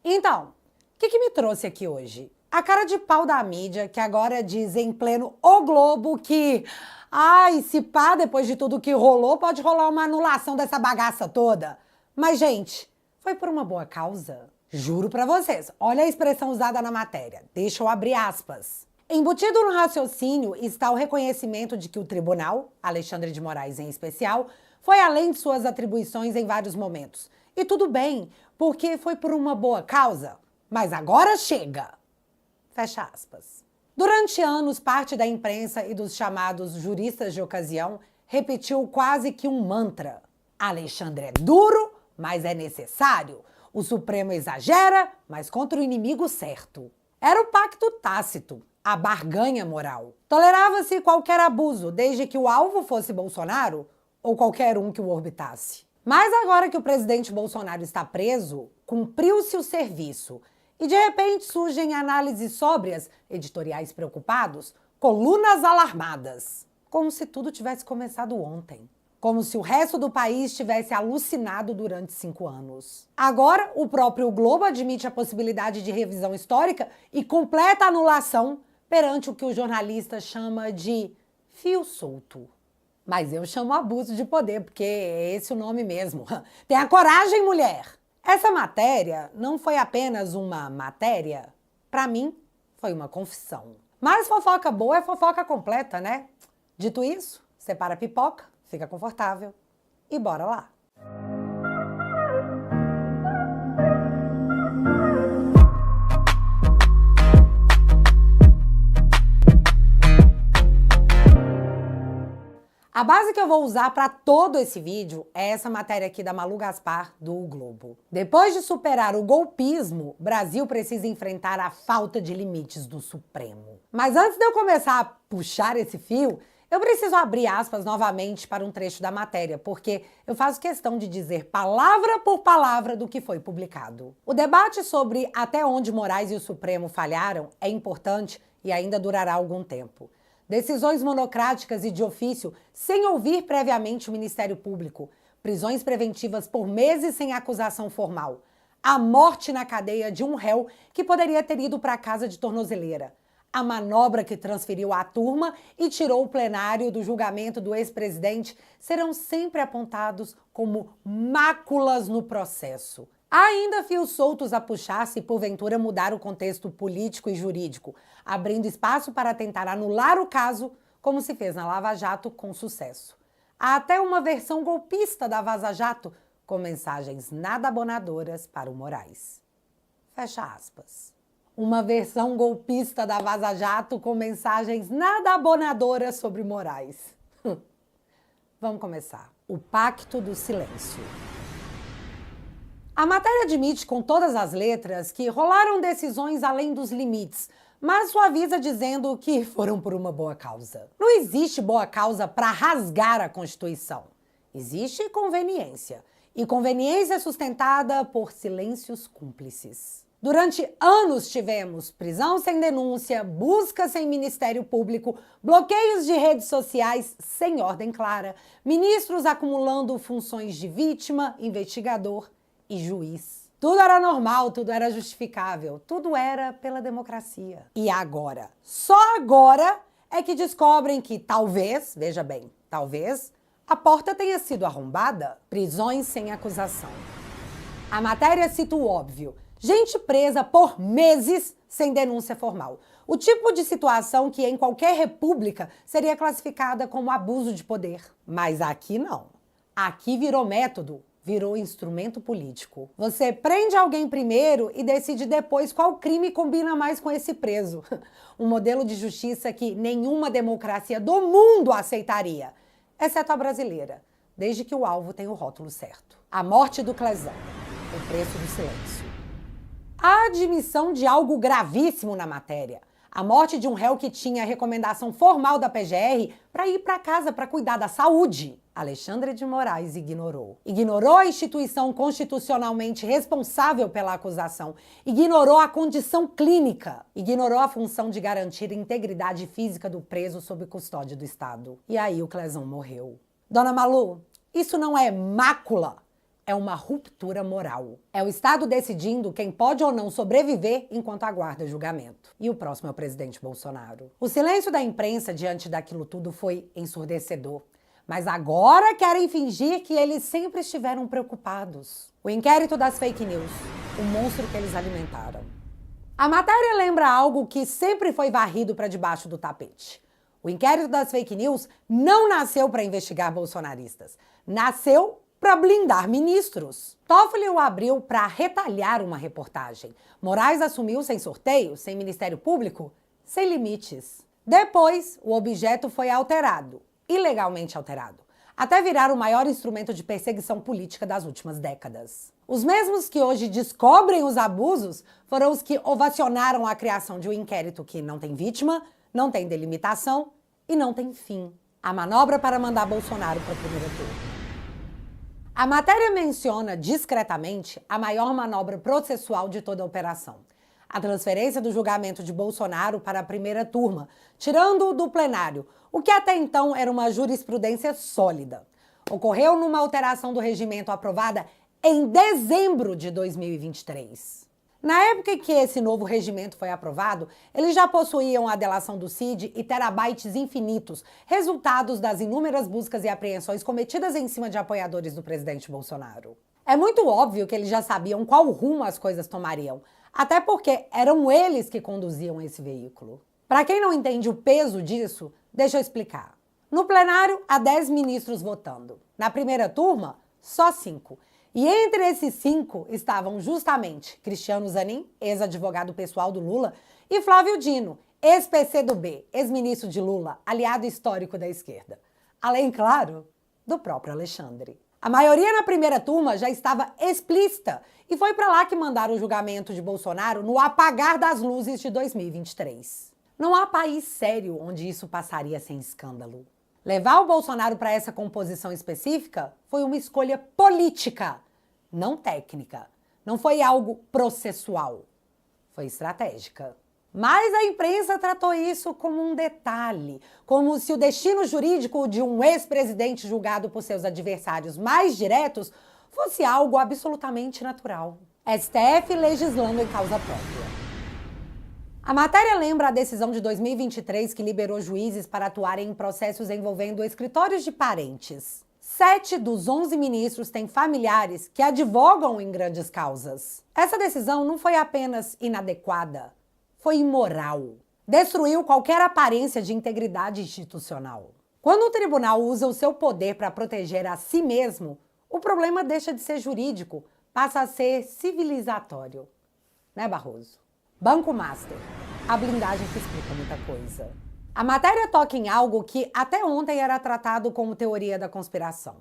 Então, o que me trouxe aqui hoje? A cara de pau da mídia, que agora diz em pleno O Globo que, ai, se pá, depois de tudo que rolou, pode rolar uma anulação dessa bagaça toda. Mas, gente, foi por uma boa causa? Juro pra vocês, olha a expressão usada na matéria. Deixa eu abrir aspas. Embutido no raciocínio está o reconhecimento de que o tribunal, Alexandre de Moraes em especial, foi além de suas atribuições em vários momentos. E tudo bem, porque foi por uma boa causa. Mas agora chega! Fecha aspas. Durante anos, parte da imprensa e dos chamados juristas de ocasião repetiu quase que um mantra. Alexandre é duro, mas é necessário. O Supremo exagera, mas contra o inimigo certo. Era o pacto tácito, a barganha moral. Tolerava-se qualquer abuso, desde que o alvo fosse Bolsonaro ou qualquer um que o orbitasse. Mas agora que o presidente Bolsonaro está preso, cumpriu-se o serviço. E de repente surgem análises sóbrias, editoriais preocupados, colunas alarmadas. Como se tudo tivesse começado ontem. Como se o resto do país tivesse alucinado durante 5 anos. Agora, o próprio Globo admite a possibilidade de revisão histórica e completa anulação perante o que o jornalista chama de fio solto. Mas eu chamo abuso de poder, porque é esse o nome mesmo. Tenha coragem, mulher! Essa matéria não foi apenas uma matéria. Para mim, foi uma confissão. Mas fofoca boa é fofoca completa, né? Dito isso, separa a pipoca, fica confortável e bora lá. A base que eu vou usar para todo esse vídeo é essa matéria aqui da Malu Gaspar, do O Globo. Depois de superar o golpismo, o Brasil precisa enfrentar a falta de limites do Supremo. Mas antes de eu começar a puxar esse fio, eu preciso abrir aspas novamente para um trecho da matéria, porque eu faço questão de dizer palavra por palavra do que foi publicado. O debate sobre até onde Moraes e o Supremo falharam é importante e ainda durará algum tempo. Decisões monocráticas e de ofício, sem ouvir previamente o Ministério Público, prisões preventivas por meses sem acusação formal, a morte na cadeia de um réu que poderia ter ido para a casa de tornozeleira, a manobra que transferiu a turma e tirou o plenário do julgamento do ex-presidente serão sempre apontados como máculas no processo. Há ainda fios soltos a puxar se porventura mudar o contexto político e jurídico, abrindo espaço para tentar anular o caso, como se fez na Lava Jato com sucesso. Há até uma versão golpista da Vaza Jato, com mensagens nada abonadoras para o Moraes. Fecha aspas. Uma versão golpista da Vaza Jato com mensagens nada abonadoras sobre Moraes. Vamos começar. O Pacto do Silêncio. A matéria admite com todas as letras que rolaram decisões além dos limites, mas suaviza dizendo que foram por uma boa causa. Não existe boa causa para rasgar a Constituição. Existe conveniência. E conveniência é sustentada por silêncios cúmplices. Durante anos tivemos prisão sem denúncia, busca sem Ministério Público, bloqueios de redes sociais sem ordem clara, ministros acumulando funções de vítima, investigador e juiz. Tudo era normal, tudo era justificável, tudo era pela democracia. E agora, só agora é que descobrem que talvez, veja bem, talvez, a porta tenha sido arrombada. Prisões sem acusação. A matéria cita o óbvio. Gente presa por meses sem denúncia formal. O tipo de situação que em qualquer república seria classificada como abuso de poder. Mas aqui não. Aqui virou método. Virou instrumento político. Você prende alguém primeiro e decide depois qual crime combina mais com esse preso. Um modelo de justiça que nenhuma democracia do mundo aceitaria, exceto a brasileira, desde que o alvo tenha o rótulo certo. A morte do Clezão, o preço do silêncio. A admissão de algo gravíssimo na matéria. A morte de um réu que tinha recomendação formal da PGR para ir para casa para cuidar da saúde. Alexandre de Moraes ignorou. Ignorou a instituição constitucionalmente responsável pela acusação. Ignorou a condição clínica. Ignorou a função de garantir a integridade física do preso sob custódia do Estado. E aí o Clezão morreu. Dona Malu, isso não é mácula. É uma ruptura moral. É o Estado decidindo quem pode ou não sobreviver enquanto aguarda julgamento. E o próximo é o presidente Bolsonaro. O silêncio da imprensa diante daquilo tudo foi ensurdecedor. Mas agora querem fingir que eles sempre estiveram preocupados. O inquérito das fake news, o monstro que eles alimentaram. A matéria lembra algo que sempre foi varrido para debaixo do tapete. O inquérito das fake news não nasceu para investigar bolsonaristas. Nasceu para blindar ministros. Toffoli o abriu para retalhar uma reportagem. Moraes assumiu sem sorteio, sem Ministério Público, sem limites. Depois, o objeto foi alterado, ilegalmente alterado, até virar o maior instrumento de perseguição política das últimas décadas. Os mesmos que hoje descobrem os abusos foram os que ovacionaram a criação de um inquérito que não tem vítima, não tem delimitação e não tem fim. A manobra para mandar Bolsonaro para o primeiro turno. A matéria menciona discretamente a maior manobra processual de toda a operação. A transferência do julgamento de Bolsonaro para a primeira turma, tirando-o do plenário, o que até então era uma jurisprudência sólida. Ocorreu numa alteração do regimento aprovada em dezembro de 2023. Na época em que esse novo regimento foi aprovado, eles já possuíam a delação do CID e terabytes infinitos, resultados das inúmeras buscas e apreensões cometidas em cima de apoiadores do presidente Bolsonaro. É muito óbvio que eles já sabiam qual rumo as coisas tomariam, até porque eram eles que conduziam esse veículo. Para quem não entende o peso disso, deixa eu explicar. No plenário, há 10 ministros votando. Na primeira turma, só 5. E entre esses 5 estavam justamente Cristiano Zanin, ex-advogado pessoal do Lula, e Flávio Dino, ex-PCdoB, ex-ministro de Lula, aliado histórico da esquerda. Além, claro, do próprio Alexandre. A maioria na primeira turma já estava explícita e foi para lá que mandaram o julgamento de Bolsonaro no apagar das luzes de 2023. Não há país sério onde isso passaria sem escândalo. Levar o Bolsonaro para essa composição específica foi uma escolha política, não técnica. Não foi algo processual, foi estratégica. Mas a imprensa tratou isso como um detalhe, como se o destino jurídico de um ex-presidente julgado por seus adversários mais diretos fosse algo absolutamente natural. STF legislando em causa própria. A matéria lembra a decisão de 2023 que liberou juízes para atuarem em processos envolvendo escritórios de parentes. 7 dos 11 ministros têm familiares que advogam em grandes causas. Essa decisão não foi apenas inadequada, foi imoral. Destruiu qualquer aparência de integridade institucional. Quando o tribunal usa o seu poder para proteger a si mesmo, o problema deixa de ser jurídico, passa a ser civilizatório. Né, Barroso? Banco Master, a blindagem que explica muita coisa. A matéria toca em algo que até ontem era tratado como teoria da conspiração.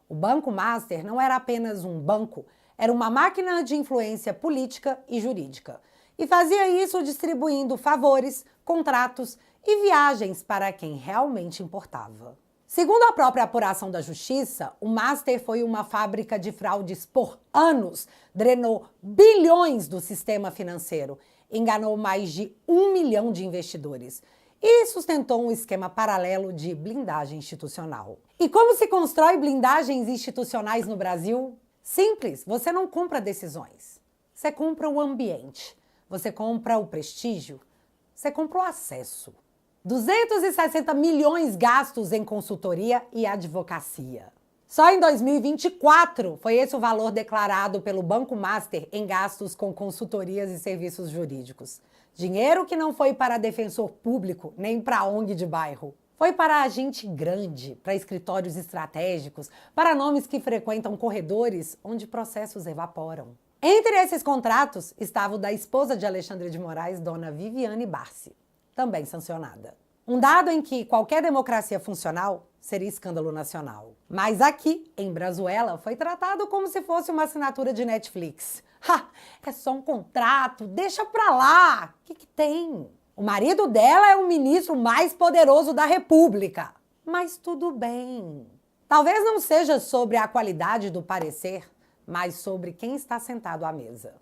O Banco Master não era apenas um banco, era uma máquina de influência política e jurídica. E fazia isso distribuindo favores, contratos e viagens para quem realmente importava. Segundo a própria apuração da Justiça, o Master foi uma fábrica de fraudes por anos, drenou bilhões do sistema financeiro, enganou mais de 1 milhão de investidores e sustentou um esquema paralelo de blindagem institucional. E como se constrói blindagens institucionais no Brasil? Simples, você não compra decisões, você compra o ambiente, você compra o prestígio, você compra o acesso. 260 milhões gastos em consultoria e advocacia. Só em 2024 foi esse o valor declarado pelo Banco Master em gastos com consultorias e serviços jurídicos. Dinheiro que não foi para defensor público, nem para ONG de bairro. Foi para agente grande, para escritórios estratégicos, para nomes que frequentam corredores onde processos evaporam. Entre esses contratos estava o da esposa de Alexandre de Moraes, dona Viviane Barsi, também sancionada. Um dado em que qualquer democracia funcional seria escândalo nacional. Mas aqui, em Brazuela, foi tratado como se fosse uma assinatura de Netflix. Ha! É só um contrato, deixa pra lá! O que tem? O marido dela é o ministro mais poderoso da República. Mas tudo bem. Talvez não seja sobre a qualidade do parecer, mas sobre quem está sentado à mesa.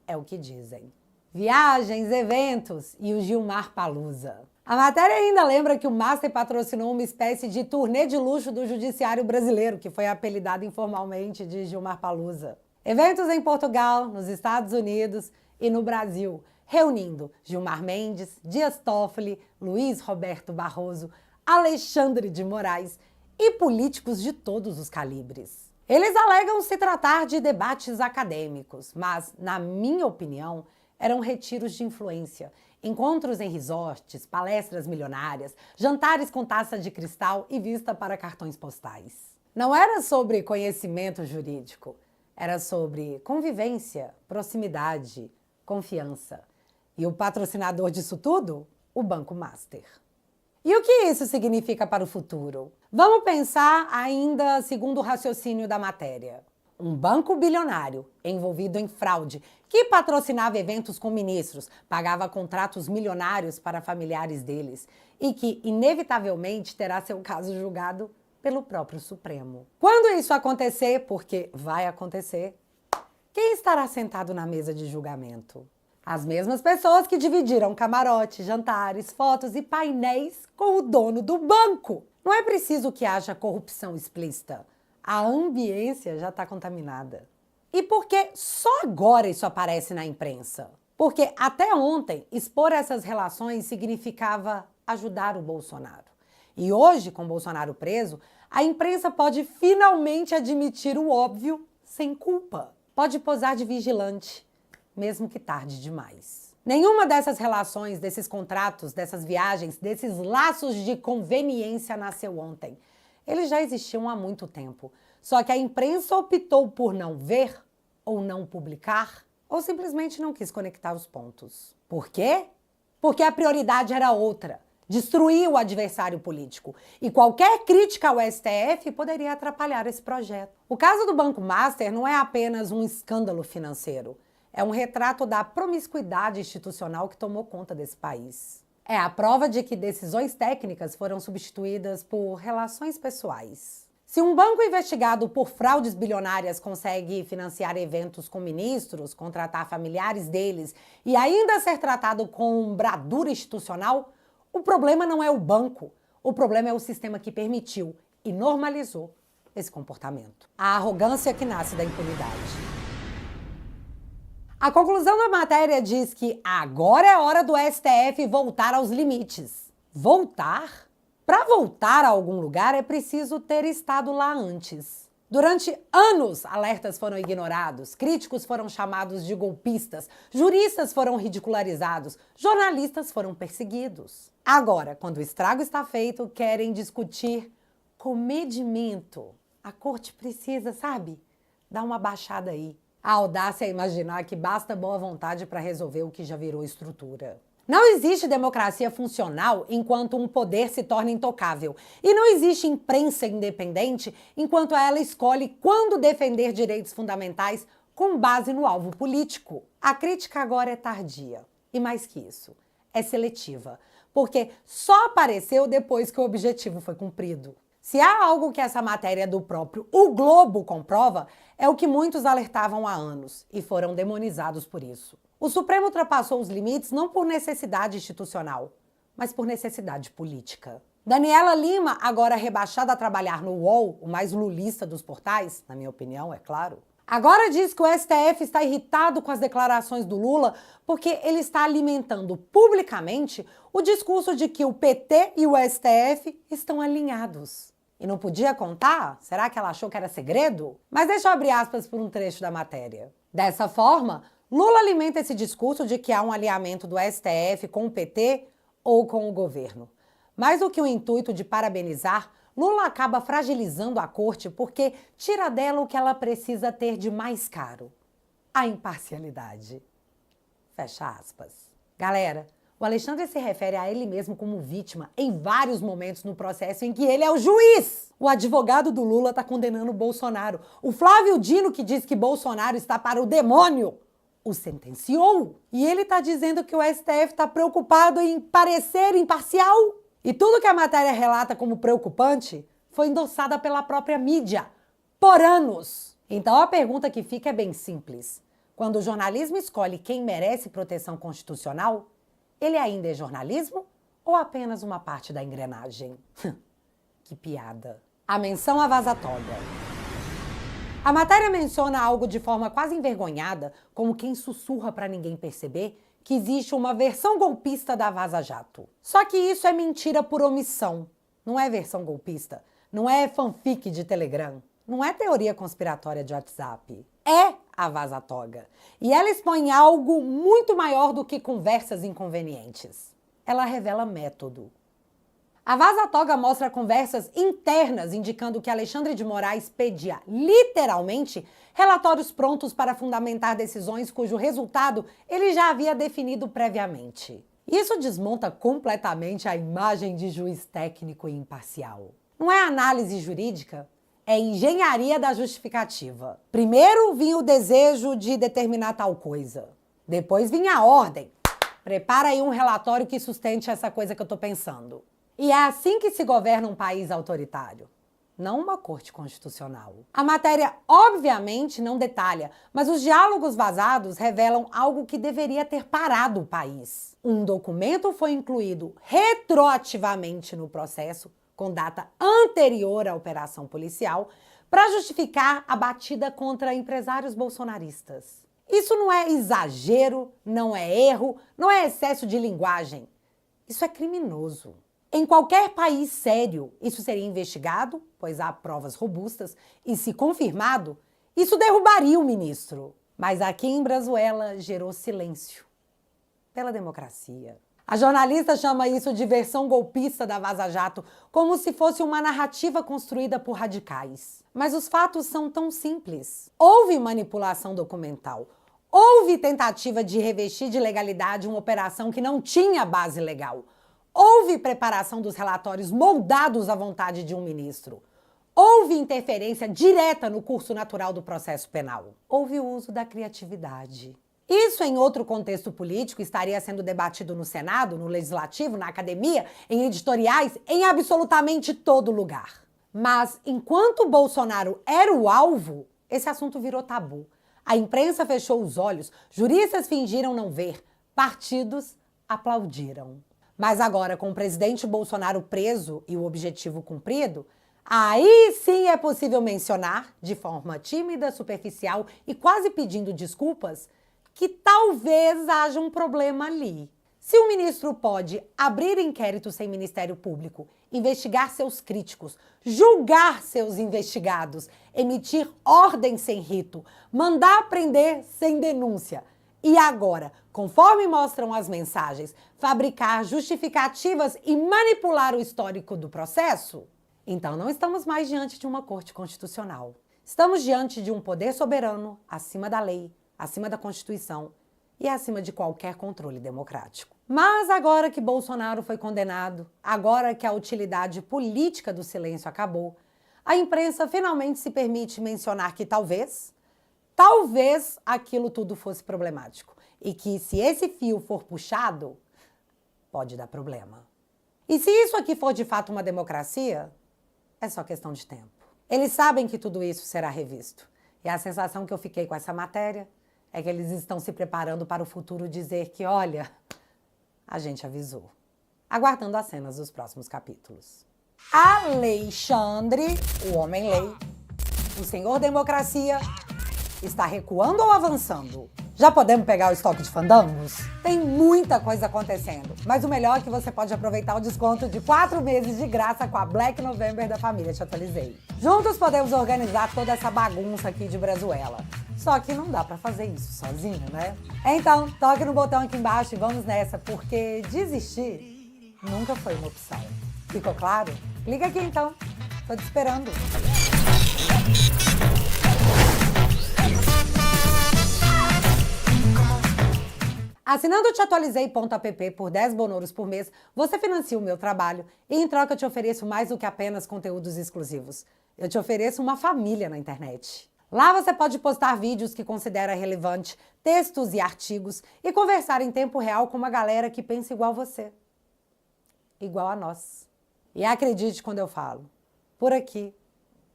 É o que dizem. Viagens, eventos e o Gilmar Palusa. A matéria ainda lembra que o Master patrocinou uma espécie de turnê de luxo do judiciário brasileiro, que foi apelidado informalmente de Gilmar Palusa. Eventos em Portugal, nos Estados Unidos e no Brasil, reunindo Gilmar Mendes, Dias Toffoli, Luiz Roberto Barroso, Alexandre de Moraes e políticos de todos os calibres. Eles alegam se tratar de debates acadêmicos, mas, na minha opinião, eram retiros de influência, encontros em resorts, palestras milionárias, jantares com taça de cristal e vista para cartões postais. Não era sobre conhecimento jurídico, era sobre convivência, proximidade, confiança. E o patrocinador disso tudo? O Banco Master. E o que isso significa para o futuro? Vamos pensar ainda segundo o raciocínio da matéria. Um banco bilionário envolvido em fraude, que patrocinava eventos com ministros, pagava contratos milionários para familiares deles e que, inevitavelmente, terá seu caso julgado pelo próprio Supremo. Quando isso acontecer, porque vai acontecer, quem estará sentado na mesa de julgamento? As mesmas pessoas que dividiram camarote, jantares, fotos e painéis com o dono do banco. Não é preciso que haja corrupção explícita. A ambiência já está contaminada. E por que só agora isso aparece na imprensa? Porque até ontem, expor essas relações significava ajudar o Bolsonaro. E hoje, com Bolsonaro preso, a imprensa pode finalmente admitir o óbvio sem culpa. Pode posar de vigilante, mesmo que tarde demais. Nenhuma dessas relações, desses contratos, dessas viagens, desses laços de conveniência nasceu ontem. Eles já existiam há muito tempo. Só que a imprensa optou por não ver, ou não publicar, ou simplesmente não quis conectar os pontos. Por quê? Porque a prioridade era outra. Destruir o adversário político. E qualquer crítica ao STF poderia atrapalhar esse projeto. O caso do Banco Master não é apenas um escândalo financeiro. É um retrato da promiscuidade institucional que tomou conta desse país. É a prova de que decisões técnicas foram substituídas por relações pessoais. Se um banco investigado por fraudes bilionárias consegue financiar eventos com ministros, contratar familiares deles e ainda ser tratado com bradura institucional, o problema não é o banco, o problema é o sistema que permitiu e normalizou esse comportamento. A arrogância que nasce da impunidade. A conclusão da matéria diz que agora é hora do STF voltar aos limites. Voltar? Para voltar a algum lugar é preciso ter estado lá antes. Durante anos, alertas foram ignorados, críticos foram chamados de golpistas, juristas foram ridicularizados, jornalistas foram perseguidos. Agora, quando o estrago está feito, querem discutir comedimento. A corte precisa, sabe, dar uma baixada aí. A audácia é imaginar que basta boa vontade para resolver o que já virou estrutura. Não existe democracia funcional enquanto um poder se torna intocável. E não existe imprensa independente enquanto ela escolhe quando defender direitos fundamentais com base no alvo político. A crítica agora é tardia. E mais que isso, é seletiva. Porque só apareceu depois que o objetivo foi cumprido. Se há algo que essa matéria do próprio O Globo comprova, é o que muitos alertavam há anos e foram demonizados por isso. O Supremo ultrapassou os limites não por necessidade institucional, mas por necessidade política. Daniela Lima, agora rebaixada a trabalhar no UOL, o mais lulista dos portais, na minha opinião, é claro, agora diz que o STF está irritado com as declarações do Lula porque ele está alimentando publicamente o discurso de que o PT e o STF estão alinhados. E não podia contar? Será que ela achou que era segredo? Mas deixa eu abrir aspas por um trecho da matéria. Dessa forma, Lula alimenta esse discurso de que há um alinhamento do STF com o PT ou com o governo. Mais do que o intuito de parabenizar, Lula acaba fragilizando a corte porque tira dela o que ela precisa ter de mais caro: a imparcialidade. Fecha aspas. Galera, o Alexandre se refere a ele mesmo como vítima em vários momentos no processo em que ele é o juiz. O advogado do Lula está condenando o Bolsonaro. O Flávio Dino, que diz que Bolsonaro está para o demônio, o sentenciou. E ele está dizendo que o STF está preocupado em parecer imparcial. E tudo que a matéria relata como preocupante foi endossada pela própria mídia, por anos. Então a pergunta que fica é bem simples. Quando o jornalismo escolhe quem merece proteção constitucional, ele ainda é jornalismo ou apenas uma parte da engrenagem? Que piada. A menção à Vaza Toga. A matéria menciona algo de forma quase envergonhada, como quem sussurra para ninguém perceber, que existe uma versão golpista da Vaza Jato. Só que isso é mentira por omissão. Não é versão golpista, não é fanfic de Telegram, não é teoria conspiratória de WhatsApp. É a Vaza Toga. E ela expõe algo muito maior do que conversas inconvenientes. Ela revela método. A Vaza Toga mostra conversas internas indicando que Alexandre de Moraes pedia, literalmente, relatórios prontos para fundamentar decisões cujo resultado ele já havia definido previamente. Isso desmonta completamente a imagem de juiz técnico e imparcial. Não é análise jurídica, é engenharia da justificativa. Primeiro vinha o desejo de determinar tal coisa. Depois vinha a ordem. Prepara aí um relatório que sustente essa coisa que eu tô pensando. E é assim que se governa um país autoritário, não uma corte constitucional. A matéria, obviamente, não detalha, mas os diálogos vazados revelam algo que deveria ter parado o país. Um documento foi incluído retroativamente no processo, com data anterior à operação policial, para justificar a batida contra empresários bolsonaristas. Isso não é exagero, não é erro, não é excesso de linguagem. Isso é criminoso. Em qualquer país sério, isso seria investigado, pois há provas robustas, e se confirmado, isso derrubaria o ministro. Mas aqui em Brazuela gerou silêncio. Pela democracia. A jornalista chama isso de versão golpista da Vaza Jato, como se fosse uma narrativa construída por radicais. Mas os fatos são tão simples. Houve manipulação documental. Houve tentativa de revestir de legalidade uma operação que não tinha base legal. Houve preparação dos relatórios moldados à vontade de um ministro. Houve interferência direta no curso natural do processo penal. Houve o uso da criatividade. Isso, em outro contexto político, estaria sendo debatido no Senado, no Legislativo, na academia, em editoriais, em absolutamente todo lugar. Mas, enquanto Bolsonaro era o alvo, esse assunto virou tabu. A imprensa fechou os olhos, juristas fingiram não ver, partidos aplaudiram. Mas agora, com o presidente Bolsonaro preso e o objetivo cumprido, aí sim é possível mencionar, de forma tímida, superficial e quase pedindo desculpas, que talvez haja um problema ali. Se o ministro pode abrir inquérito sem Ministério Público, investigar seus críticos, julgar seus investigados, emitir ordem sem rito, mandar prender sem denúncia, e agora, conforme mostram as mensagens, fabricar justificativas e manipular o histórico do processo? Então não estamos mais diante de uma corte constitucional. Estamos diante de um poder soberano, acima da lei, acima da Constituição e acima de qualquer controle democrático. Mas agora que Bolsonaro foi condenado, agora que a utilidade política do silêncio acabou, a imprensa finalmente se permite mencionar que talvez aquilo tudo fosse problemático. E que se esse fio for puxado, pode dar problema. E se isso aqui for de fato uma democracia, é só questão de tempo. Eles sabem que tudo isso será revisto. E a sensação que eu fiquei com essa matéria é que eles estão se preparando para o futuro dizer que, olha, a gente avisou. Aguardando as cenas dos próximos capítulos. Alexandre, o homem-lei, o senhor democracia, está recuando ou avançando? Já podemos pegar o estoque de fandangos? Tem muita coisa acontecendo, mas o melhor é que você pode aproveitar o desconto de 4 meses de graça com a Black November da família Te Atualizei. Juntos podemos organizar toda essa bagunça aqui de Brazuela. Só que não dá pra fazer isso sozinho, né? Então, toque no botão aqui embaixo e vamos nessa, porque desistir nunca foi uma opção. Ficou claro? Clica aqui então. Tô te esperando. Assinando o teatualizei.app por 10 bonouros por mês, você financia o meu trabalho e em troca eu te ofereço mais do que apenas conteúdos exclusivos. Eu te ofereço uma família na internet. Lá você pode postar vídeos que considera relevante, textos e artigos e conversar em tempo real com uma galera que pensa igual a você. Igual a nós. E acredite quando eu falo, por aqui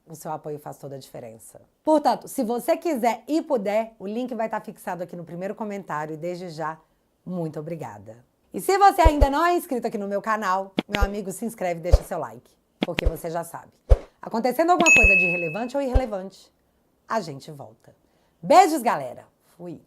o seu apoio faz toda a diferença. Portanto, se você quiser e puder, o link vai estar fixado aqui no primeiro comentário e desde já, muito obrigada. E se você ainda não é inscrito aqui no meu canal, meu amigo, se inscreve e deixa seu like. Porque você já sabe. Acontecendo alguma coisa de relevante ou irrelevante, a gente volta. Beijos, galera. Fui.